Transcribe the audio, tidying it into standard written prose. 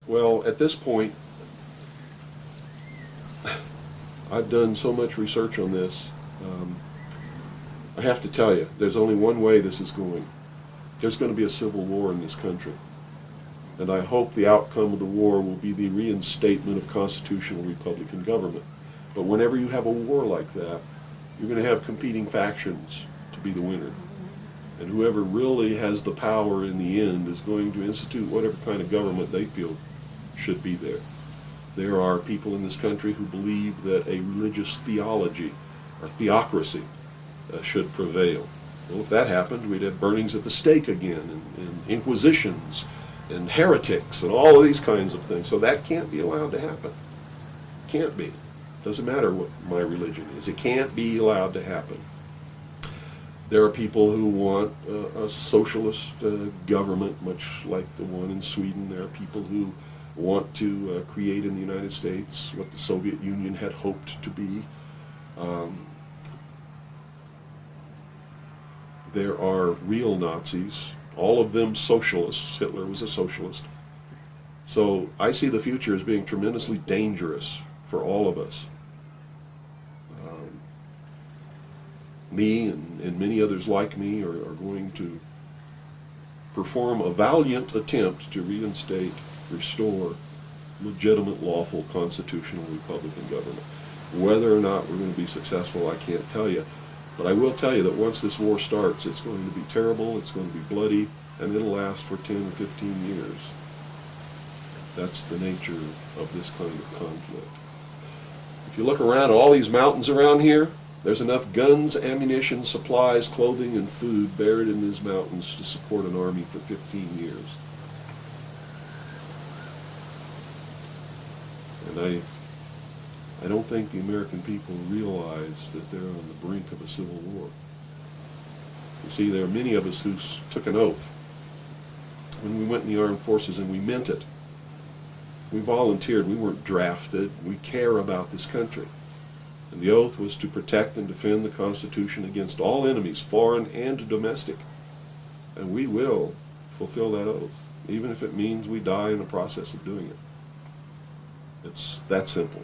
Well, at this point, I've done so much research on this. I have to tell you, there's only one way this is going. There's going to be a civil war in this country. And I hope the outcome of the war will be the reinstatement of constitutional Republican government. But whenever you have a war like that, you're going to have competing factions to be the winner. And whoever really has the power in the end is going to institute whatever kind of government they feel should be there. There are people in this country who believe that a religious theology or theocracy should prevail. Well, if that happened, we'd have burnings at the stake again, and inquisitions, and heretics, and all of these kinds of things. So that can't be allowed to happen. Can't be. Doesn't matter what my religion is. It can't be allowed to happen. There are people who want a socialist government, much like the one in Sweden. There are people who want to create in the United States what the Soviet Union had hoped to be. There are real Nazis, all of them socialists. Hitler was a socialist. So I see the future as being tremendously dangerous for all of us. Me and many others like me are going to perform a valiant attempt to reinstate, restore legitimate, lawful, constitutional Republican government. Whether or not we're going to be successful, I can't tell you. But I will tell you that once this war starts, it's going to be terrible, it's going to be bloody, and it'll last for 10 or 15 years. That's the nature of this kind of conflict. If you look around at all these mountains around here, there's enough guns, ammunition, supplies, clothing, and food buried in these mountains to support an army for 15 years. And I don't think the American people realize that they're on the brink of a civil war. You see, there are many of us who took an oath when we went in the armed forces, and we meant it. We volunteered. We weren't drafted. We care about this country. And the oath was to protect and defend the Constitution against all enemies, foreign and domestic. And we will fulfill that oath, even if it means we die in the process of doing it. It's that simple.